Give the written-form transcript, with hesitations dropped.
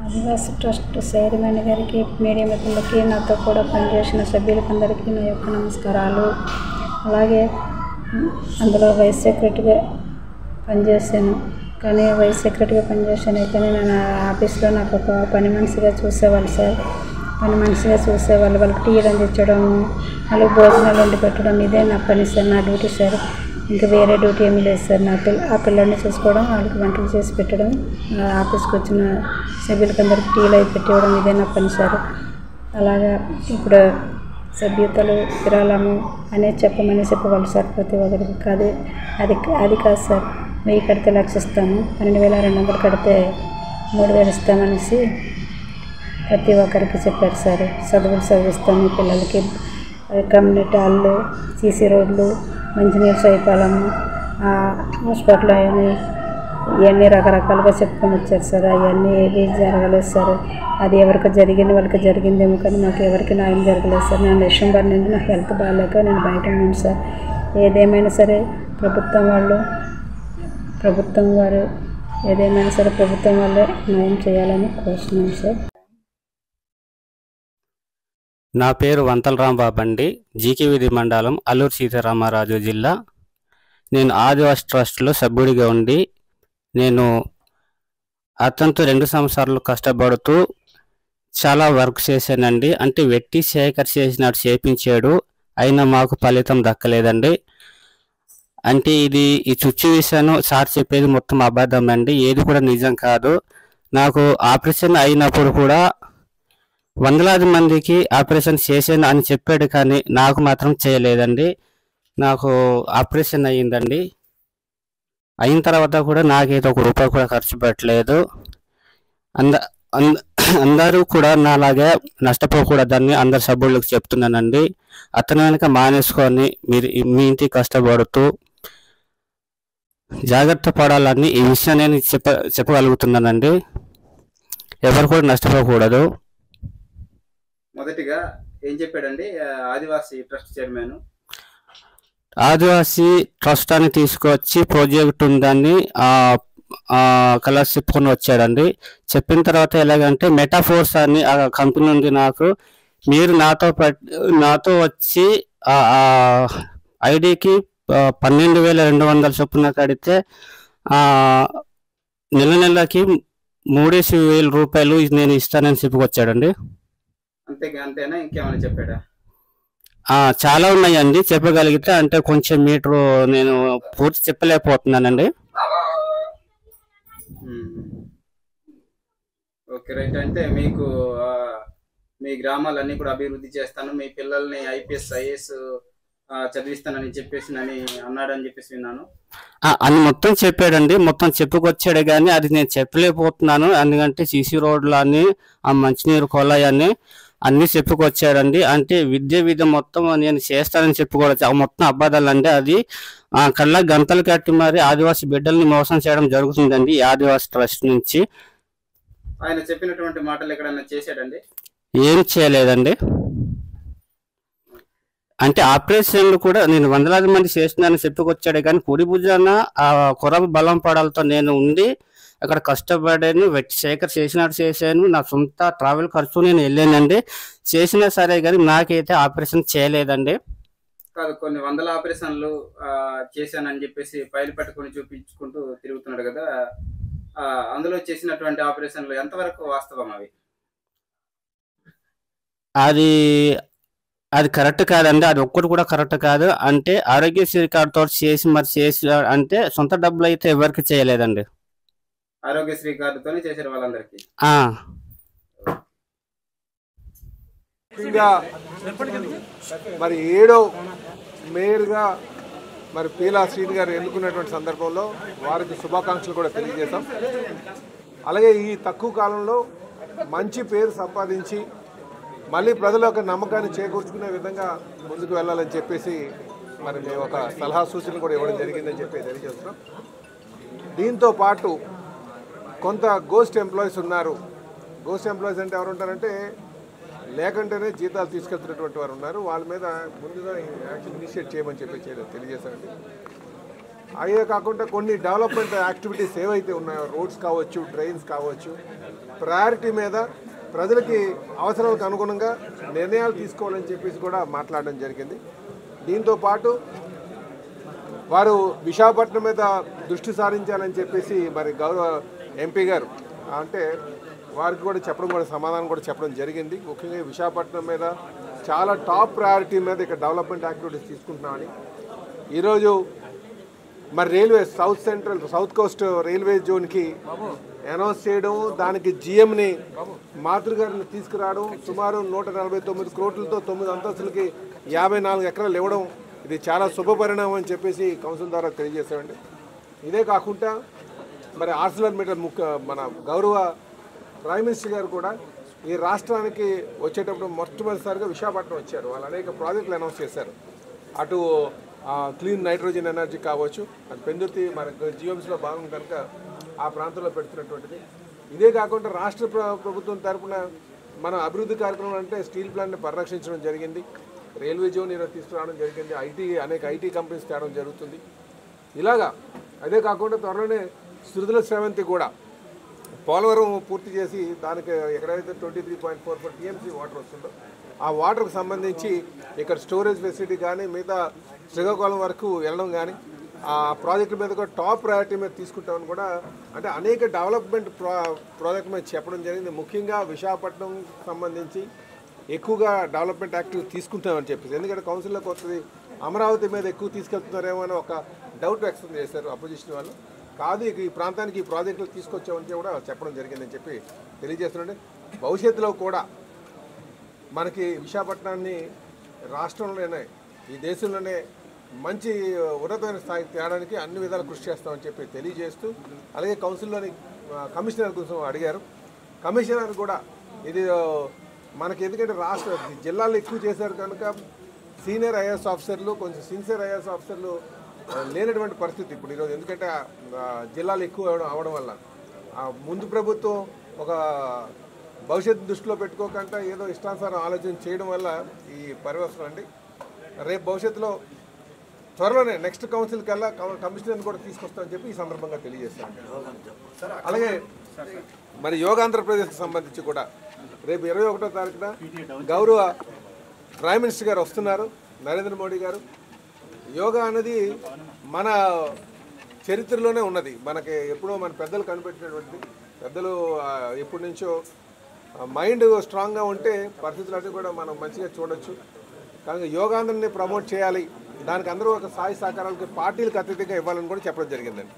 ఆదివాసీ trust chairman గారికి, media మిత్రులకి, నాతో కూడా పనిచేసిన సభ్యులకందరికీ నా యొక్క నమస్కారాలు. అలాగే అందులో వైస్ సెక్రటరీగా పనిచేశాను. కానీ వైస్ సెక్రటరీగా పనిచేశాను కానీ నేను ఆఫీస్లో నాకు ఒక పని మనిషిగా చూసేవాళ్ళు సార్. పని మనిషిగా చూసేవాళ్ళు. వాళ్ళకి టీ అందించడం, వాళ్ళకి భోజనాలు వండి పెట్టడం, ఇదే నా పని సార్, నా డ్యూటీ సార్. ఇంకా వేరే డ్యూటీ ఏమీ లేదు సార్. ఆ పిల్లల్ని చూసుకోవడం, వాళ్ళకి వంటలు చేసి పెట్టడం, ఆఫీస్కి వచ్చిన సభ్యులకందరికి టీలు అవి పెట్టివ్వడం, ఇదే నా పని సార్. అలాగా ఇప్పుడు సభ్యతలు, విరాళము అనేది చెప్పమని సార్ ప్రతి ఒక్కరికి. అది కాదు సార్. 1000 కడితే 1,00,000 ఇస్తాను, 12,200 కడితే 3,000 ఇస్తామనేసి ప్రతి ఒక్కరికి చెప్పారు సార్. చదువులు చదివిస్తాము పిల్లలకి, కమ్యూనిటీ హాళ్ళు, సీసీ రోడ్లు, మంచినీళ్ళు సౌకర్యము, హాస్పిటల్ అని ఇవన్నీ రకరకాలుగా చెప్పుకొని వచ్చారు సార్. అవన్నీ ఏవి జరగలేదు సార్. అది ఎవరికి జరిగింది వాళ్ళకి జరిగిందేమో కానీ మాకు ఎవరికి న్యాయం జరగలేదు సార్. నేను డిసెంబర్ నుండి నాకు హెల్త్ బాగాలేక నేను బయట ఉన్నాను సార్. ఏదేమైనా సరే ప్రభుత్వం వారు ఏదేమైనా సరే ప్రభుత్వం వాళ్ళే న్యాయం చేయాలని కోరుతున్నాను సార్. నా పేరు వంతల రాంబాబు అండి. జీకేవిధి మండలం, అల్లూరు సీతారామరాజు జిల్లా. నేను ఆదివాసీ ట్రస్ట్లో సభ్యుడిగా ఉండి నేను అతనితో 2 సంవత్సరాలు కష్టపడుతూ చాలా వర్క్ చేశానండి. అంటే వెట్టి సేకర్ చేసినట్టు చేపించాడు, అయినా మాకు ఫలితం దక్కలేదండి. అంటే ఈ సిచ్యువేషన్ సార్ చెప్పేది మొత్తం అబద్ధం అండి, ఏది కూడా నిజం కాదు. నాకు ఆపరేషన్ అయినప్పుడు కూడా వందలాది మందికి ఆపరేషన్ చేశాను అని చెప్పాడు, కానీ నాకు మాత్రం చేయలేదండి. నాకు ఆపరేషన్ అయ్యిందండి. అయిన తర్వాత కూడా నాకైతే ₹1 కూడా ఖర్చు పెట్టలేదు. అందరూ కూడా నాలాగే నష్టపోకూడదని అందరు సభ్యులకు చెప్తున్నానండి. అతను వెనక మానేసుకొని మీరు మీ ఇంటికి కష్టపడుతూ జాగ్రత్త పడాలని ఈ విషయం నేను చెప్పగలుగుతున్నానండి. ఎవరు కూడా నష్టపోకూడదు. మొదటిగా ఏం చెప్పాడండి ఆదివాసీ ట్రస్ట్ చైర్మన్? ఆదివాసీ ట్రస్ట్ అని తీసుకొచ్చి ప్రాజెక్ట్ ఉందని కలర్స్ చెప్పుకొని వచ్చాడండి. చెప్పిన తర్వాత ఎలాగంటే మెటాఫోర్స్ అని ఆ కంపెనీ ఉంది నాకు, మీరు నాతో వచ్చి ఐడికి 12,200 చొప్పున కడితే నెలకి ₹3,000 నేను ఇస్తానని చెప్పుకొచ్చాడండి. అంతేనా ఇంకేమైనా చెప్పాడా? చాలా ఉన్నాయండి చెప్పగలిగితే. అంటే కొంచెం మీటరు నేను పూర్తి చెప్పలేకపోతున్నానండి. Okay, right. అంటే మీకు మీ గ్రామాలన్నీ కూడా అభివృద్ధి చేస్తాను, మీ పిల్లల్ని IPS IAS చదివిస్తానని చెప్పేసి అన్నాడని చెప్పేసి విన్నాను. అని మొత్తం చెప్పాడండి, మొత్తం చెప్పుకొచ్చాడు, కానీ అది నేను చెప్పలేకపోతున్నాను. ఎందుకంటే CC రోడ్లు అని, ఆ మంచినీరు కొలాయని అన్నీ చెప్పుకొచ్చాడండి. అంటే విద్య మొత్తం నేను చేస్తానని చెప్పుకోవచ్చు, మొత్తం అబద్ధాలండి. అది కళ్ళ గంతలు కట్టి మరి ఆదివాసీ బిడ్డల్ని మోసం చేయడం జరుగుతుందండి ఈ ఆదివాసీ ట్రస్ట్ నుంచి. ఆయన చెప్పినటువంటి మాటలు ఎక్కడన్నా చేశాడండి? ఏం చేయలేదండి. అంటే ఆపరేషన్లు కూడా నేను వందలాది మంది చేస్తున్నానని చెప్పుకొచ్చాడు, కానీ కుడి భుజాన కొరవ బలం పడాలతో నేను ఉండి అక్కడ కష్టపడాను, వెట్టి సేకర్ చేసినట్టు చేశాను. నా సొంత ట్రావెల్ ఖర్చు నేను వెళ్ళానండి. చేసినా సరే కానీ నాకైతే ఆపరేషన్ చేయలేదండి. కాదు, కొన్ని వందల ఆపరేషన్లు చేశానని చెప్పేసి ఫైల్ పట్టుకొని చూపించుకుంటూ తిరుగుతున్నాడు కదా, అందులో చేసినటువంటి ఆపరేషన్లు ఎంతవరకు వాస్తవం? అది కరెక్ట్ కాదండి. అది ఒక్కటి కూడా కరెక్ట్ కాదు. అంటే ఆరోగ్యశ్రీ కార్డుతో చేసి అంటే సొంత డబ్బులు అయితే ఎవరికి చేయలేదండి. ఆరోగ్యశ్రీ కార్డుతో చేశారు వాళ్ళందరికీ. మరి 7వ మేయర్గా మరి పీలా శ్రీని గారు ఎన్నుకున్నటువంటి సందర్భంలో వారికి శుభాకాంక్షలు కూడా తెలియజేశాం. అలాగే ఈ తక్కువ కాలంలో మంచి పేరు సంపాదించి మళ్ళీ ప్రజల యొక్క నమ్మకాన్ని చేకూర్చుకునే విధంగా ముందుకు వెళ్ళాలని చెప్పేసి మరి మేము ఒక సలహా సూచన కూడా ఇవ్వడం జరిగిందని చెప్పి తెలియజేస్తున్నాం. దీంతో పాటు కొంత గోస్ట్ ఎంప్లాయీస్ ఉన్నారు. గోస్ట్ ఎంప్లాయీస్ అంటే ఎవరు ఉంటారంటే లేకుంటేనే జీతాలు తీసుకెళ్తున్నటువంటి వారు ఉన్నారు. వాళ్ళ మీద ముందుగా యాక్షన్ ఇనిషియేట్ చేయమని చెప్పి తెలియజేశారండి. అదే కాకుండా కొన్ని డెవలప్మెంట్ యాక్టివిటీస్ ఏవైతే ఉన్నాయో రోడ్స్ కావచ్చు, డ్రైన్స్ కావచ్చు, ప్రయారిటీ మీద ప్రజలకి అవసరాలకు అనుగుణంగా నిర్ణయాలు తీసుకోవాలని చెప్పేసి కూడా మాట్లాడడం జరిగింది. దీంతోపాటు వారు విశాఖపట్నం మీద దృష్టి సారించాలని చెప్పేసి మరి గౌరవ ఎంపీ గారు అంటే వారికి కూడా చెప్పడం కూడా సమాధానం కూడా చెప్పడం జరిగింది. ముఖ్యంగా విశాఖపట్నం మీద చాలా టాప్ ప్రయారిటీ మీద ఇక్కడ డెవలప్మెంట్ యాక్టివిటీస్ తీసుకుంటున్నామని ఈరోజు మరి రైల్వే సౌత్ కోస్ట్ రైల్వే జోన్కి అనౌన్స్ చేయడం, దానికి జిఎంని మాతృగారిని తీసుకురావడం, సుమారు 149 కోట్లతో 9 అంతస్తులకి 54 ఎకరాలు ఇవ్వడం, ఇది చాలా శుభపరిణామం అని చెప్పేసి కౌన్సిల్ ద్వారా తెలియజేశామండి. ఇదే కాకుండా మరి ఆర్సిలర్మిటర్ మన గౌరవ ప్రైమ్ మినిస్టర్ గారు కూడా ఈ రాష్ట్రానికి వచ్చేటప్పుడు మొట్టమొదటిసారిగా విశాఖపట్నం వచ్చారు. వాళ్ళు అనేక ప్రాజెక్టులు అనౌన్స్ చేశారు. అటు క్లీన్ నైట్రోజన్ ఎనర్జీ కావచ్చు, అది పెందుర్తి మన జిఎంసీలో భాగం కనుక ఆ ప్రాంతంలో పెడుతున్నటువంటిది. ఇదే కాకుండా రాష్ట్ర ప్రభుత్వం తరఫున మన అభివృద్ధి కార్యక్రమాలు అంటే స్టీల్ ప్లాంట్ని పరిరక్షించడం జరిగింది, రైల్వే జోన్ ఈరోజు తీసుకురావడం జరిగింది, అనేక ఐటీ కంపెనీస్ తేవడం జరుగుతుంది. ఇలాగా అదే కాకుండా త్వరలోనే శృతుల శ్రవంతి కూడా పోలవరం పూర్తి చేసి దానికి ఎక్కడైతే 23.44 టీఎంసీ వాటర్ వస్తుందో ఆ వాటర్కి సంబంధించి ఇక్కడ స్టోరేజ్ ఫెసిలిటీ కానీ మిగతా శ్రీకాకుళం వరకు వెళ్ళడం కానీ ఆ ప్రాజెక్టు మీద కూడా టాప్ ప్రయారిటీ మీద తీసుకుంటామని కూడా అంటే అనేక డెవలప్మెంట్ ప్రాజెక్ట్ మీద చెప్పడం జరిగింది. ముఖ్యంగా విశాఖపట్నం సంబంధించి ఎక్కువగా డెవలప్మెంట్ యాక్టివ్ తీసుకుంటామని చెప్పేసి, ఎందుకంటే కౌన్సిల్లోకి వస్తుంది అమరావతి మీద ఎక్కువ తీసుకెళ్తున్నారేమో అని ఒక డౌట్ వ్యక్తం చేశారు అపోజిషన్ వాళ్ళు. కాదు, ఈ ప్రాంతానికి ఈ ప్రాజెక్టులు తీసుకొచ్చామని కూడా చెప్పడం జరిగిందని చెప్పి తెలియజేస్తున్నాండి. భవిష్యత్తులో కూడా మనకి విశాఖపట్నాన్ని రాష్ట్రంలోనే ఈ దేశంలోనే మంచి ఉన్నతమైన స్థాయికి తేడానికి అన్ని విధాలు కృషి చేస్తామని చెప్పి తెలియజేస్తూ, అలాగే కౌన్సిల్లోని కమిషనర్ కోసం అడిగారు. కమిషనర్ కూడా ఇది మనకి ఎందుకంటే రాష్ట్ర జిల్లాల్లో ఎక్కువ చేశారు కనుక సీనియర్ ఐఏఎస్ ఆఫీసర్లు కొంచెం సిన్సియర్ ఐఏఎస్ ఆఫీసర్లు లేనటువంటి పరిస్థితి ఇప్పుడు ఈరోజు. ఎందుకంటే జిల్లాలు ఎక్కువ అవడం వల్ల ముందు ప్రభుత్వం ఒక భవిష్యత్తు దృష్టిలో పెట్టుకోకుండా ఏదో ఇష్టానుసారం ఆలోచన చేయడం వల్ల ఈ పరివర్తన అండి. రేపు భవిష్యత్తులో త్వరలోనే నెక్స్ట్ కౌన్సిల్ కల్లా కమిషనర్ని కూడా తీసుకొస్తామని చెప్పి ఈ సందర్భంగా తెలియజేస్తాను. అలాగే మరి యోగా ఆంధ్రప్రదేశ్కి సంబంధించి కూడా రేపు 21వ తారీఖున గౌరవ ప్రైమ్ మినిస్టర్ గారు వస్తున్నారు, నరేంద్ర మోడీ గారు. యోగా అనేది మన చరిత్రలోనే ఉన్నది, మనకి ఎప్పుడో మన పెద్దలు కనిపెట్టినటువంటిది. పెద్దలు ఎప్పటి నుంచో మైండ్ స్ట్రాంగ్గా ఉంటే పరిస్థితులన్నీ కూడా మనం మంచిగా చూడొచ్చు. కానీ యోగాంధ్రని ప్రమోట్ చేయాలి, దానికి అందరూ ఒక సాయి సహకారాలకి పార్టీలకు అతీతంగా ఇవ్వాలని కూడా చెప్పడం జరిగిందండి.